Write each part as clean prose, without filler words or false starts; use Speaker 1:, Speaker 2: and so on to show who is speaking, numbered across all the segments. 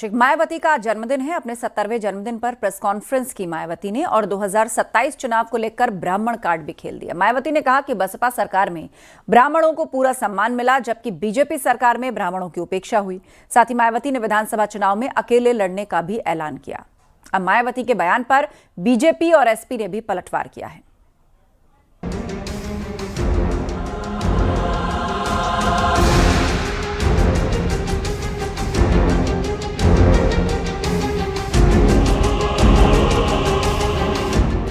Speaker 1: मायावती का जन्मदिन है। अपने 70वें जन्मदिन पर प्रेस कॉन्फ्रेंस की मायावती ने और 2027 चुनाव को लेकर ब्राह्मण कार्ड भी खेल दिया। मायावती ने कहा कि बसपा सरकार में ब्राह्मणों को पूरा सम्मान मिला, जबकि बीजेपी सरकार में ब्राह्मणों की उपेक्षा हुई। साथ ही मायावती ने विधानसभा चुनाव में अकेले लड़ने का भी ऐलान किया। अब मायावती के बयान पर बीजेपी और एसपी ने भी पलटवार किया है।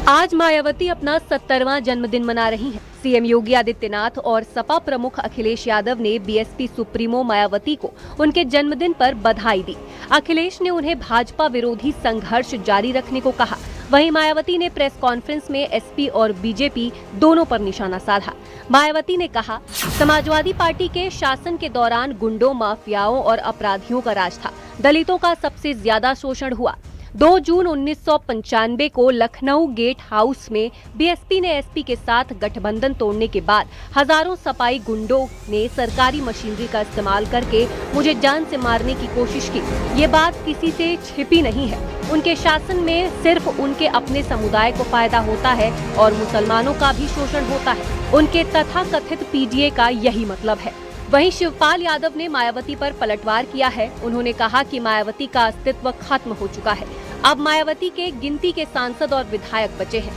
Speaker 2: आज मायावती अपना 70वां जन्मदिन मना रही हैं। सीएम योगी आदित्यनाथ और सपा प्रमुख अखिलेश यादव ने बीएसपी सुप्रीमो मायावती को उनके जन्मदिन पर बधाई दी। अखिलेश ने उन्हें भाजपा विरोधी संघर्ष जारी रखने को कहा। वहीं मायावती ने प्रेस कॉन्फ्रेंस में एसपी और बीजेपी दोनों पर निशाना साधा। मायावती ने कहा, समाजवादी पार्टी के शासन के दौरान गुंडों, माफियाओं और अपराधियों का राज था। दलितों का सबसे ज्यादा शोषण हुआ। 2 जून 1995 को लखनऊ गेट हाउस में बीएसपी ने एसपी के साथ गठबंधन तोड़ने के बाद हजारों सपाई गुंडों ने सरकारी मशीनरी का इस्तेमाल करके मुझे जान से मारने की कोशिश की। ये बात किसी से छिपी नहीं है। उनके शासन में सिर्फ उनके अपने समुदाय को फायदा होता है और मुसलमानों का भी शोषण होता है। उनके तथाकथित पीडीए का यही मतलब है। वहीं शिवपाल यादव ने मायावती पर पलटवार किया है। उन्होंने कहा कि मायावती का अस्तित्व खत्म हो चुका है। अब मायावती के गिनती के सांसद और विधायक बचे हैं।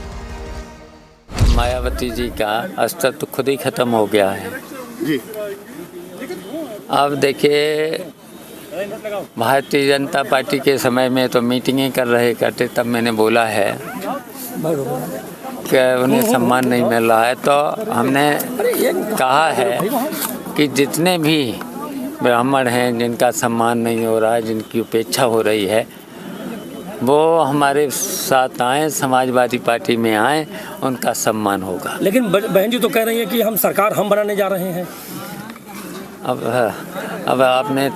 Speaker 3: मायावती जी का अस्तित्व खुद ही खत्म हो गया है जी। अब देखिए, भारतीय जनता पार्टी के समय में तो मीटिंगें करते, तब मैंने बोला है कि उन्हें सम्मान नहीं मिल रहा है। तो हमने कहा है कि जितने भी ब्राह्मण हैं जिनका सम्मान नहीं हो रहा है, जिनकी उपेक्षा हो रही है, वो हमारे साथ आए, समाजवादी पार्टी में आए, उनका सम्मान होगा।
Speaker 4: लेकिन बहन जी तो कह रही है कि हम सरकार बनाने जा रहे हैं।
Speaker 3: अब आपने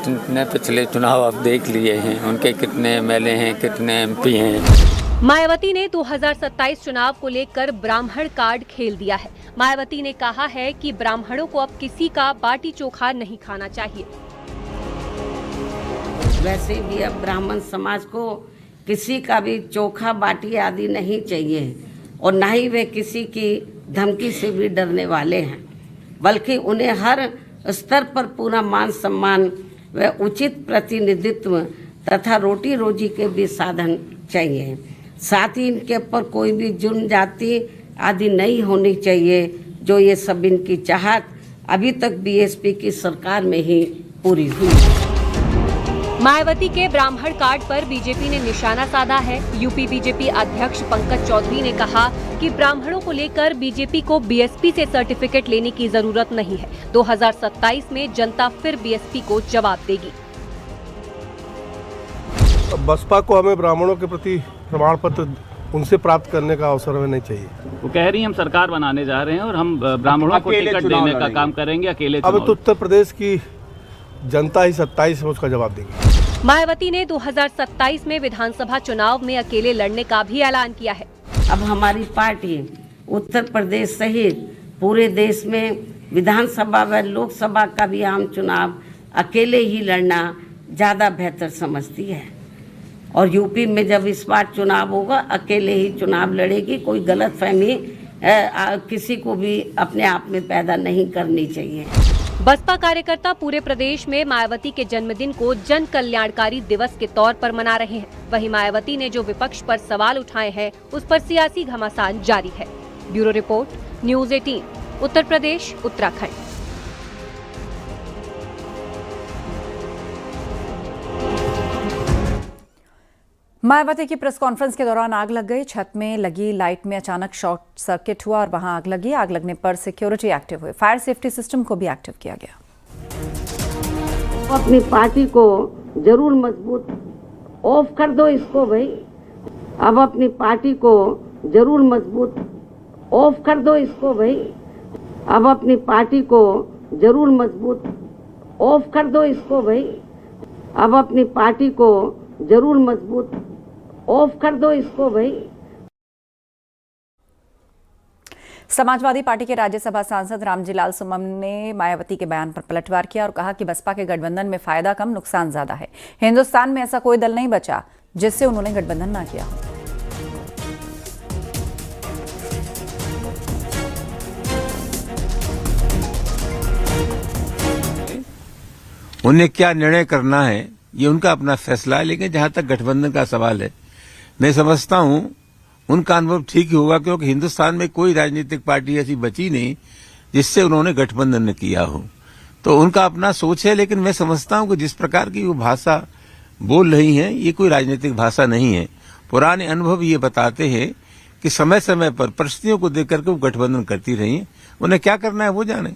Speaker 3: पिछले चुनाव अब देख लिए हैं, उनके कितने एमएलए हैं, कितने एमपी हैं।
Speaker 2: मायावती ने 2027 चुनाव को लेकर ब्राह्मण कार्ड खेल दिया है। मायावती ने कहा है कि ब्राह्मणों को अब किसी का बाटी चोखा नहीं खाना चाहिए।
Speaker 5: वैसे भी अब ब्राह्मण समाज को किसी का भी चोखा, बाटी आदि नहीं चाहिए और न ही वे किसी की धमकी से भी डरने वाले हैं, बल्कि उन्हें हर स्तर पर पूरा मान सम्मान व उचित प्रतिनिधित्व तथा रोटी रोजी के भी साधन चाहिए। साथ ही इनके ऊपर कोई भी जुर्म, जाति आदि नहीं होनी चाहिए, जो ये सब इनकी चाहत अभी तक बीएसपी की सरकार में ही पूरी हुई।
Speaker 2: मायावती के ब्राह्मण कार्ड पर बीजेपी ने निशाना साधा है। यूपी बीजेपी अध्यक्ष पंकज चौधरी ने कहा कि ब्राह्मणों को लेकर बीजेपी को बीएसपी से सर्टिफिकेट लेने की जरूरत नहीं है। 2027 में जनता फिर बीएसपी को जवाब देगी।
Speaker 6: बसपा को हमें ब्राह्मणों के प्रति प्रमाण पत्र उनसे प्राप्त करने का अवसर हमें नहीं चाहिए।
Speaker 7: वो कह रही हम सरकार बनाने जा रहे हैं और हम ब्राह्मणों को टिकट देने का काम करेंगे अकेले।
Speaker 6: अब तो उत्तर प्रदेश की जनता ही 27 में उसका जवाब देगी।
Speaker 2: मायावती ने 2027 में विधानसभा चुनाव में अकेले लड़ने का भी ऐलान किया है।
Speaker 5: अब हमारी पार्टी उत्तर प्रदेश सहित पूरे देश में विधानसभा व लोकसभा का भी आम चुनाव अकेले ही लड़ना ज़्यादा बेहतर समझती है और यूपी में जब इस बार चुनाव होगा अकेले ही चुनाव लड़ेगी। कोई गलतफहमी किसी को भी अपने आप में पैदा नहीं करनी चाहिए।
Speaker 2: बसपा कार्यकर्ता पूरे प्रदेश में मायावती के जन्मदिन को जन कल्याणकारी दिवस के तौर पर मना रहे हैं। वहीं मायावती ने जो विपक्ष पर सवाल उठाए हैं, उस पर सियासी घमासान जारी है। Bureau report, news 18, Uttar Pradesh, Uttarakhand.
Speaker 1: Mayawati की प्रेस कॉन्फ्रेंस के दौरान आग लग गई। छत में लगी लाइट में अचानक शॉर्ट सर्किट हुआ और वहां आग लगी। आग लगने पर सिक्योरिटी एक्टिव हुई। फायर सेफ्टी सिस्टम को भी एक्टिव किया गया।
Speaker 5: अपनी पार्टी को जरूर मजबूत ऑफ कर दो इसको भाई। अब अपनी पार्टी को जरूर मजबूत ऑफ कर दो इसको भाई। अब अपनी पार्टी को जरूर मजबूत ऑफ कर दो इसको भाई। अब अपनी पार्टी को जरूर मजबूत ऑफ कर दो इसको भाई।
Speaker 1: समाजवादी पार्टी के राज्यसभा सांसद रामजीलाल सुमन ने मायावती के बयान पर पलटवार किया और कहा कि बसपा के गठबंधन में फायदा कम नुकसान ज्यादा है। हिंदुस्तान में ऐसा कोई दल नहीं बचा जिससे उन्होंने गठबंधन ना किया।
Speaker 8: उन्हें क्या निर्णय करना है ये उनका अपना फैसला है, लेकिन जहां तक गठबंधन का सवाल है, मैं समझता हूं उनका अनुभव ठीक ही होगा, क्योंकि हिंदुस्तान में कोई राजनीतिक पार्टी ऐसी बची नहीं जिससे उन्होंने गठबंधन न किया हो। तो उनका अपना सोच है, लेकिन मैं समझता हूं कि जिस प्रकार की वो भाषा बोल रही हैं ये कोई राजनीतिक भाषा नहीं है। पुराने अनुभव ये बताते हैं कि समय समय पर परिस्थितियों को देख करके वो गठबंधन करती रही हैं। उन्हें क्या करना है वो जाने।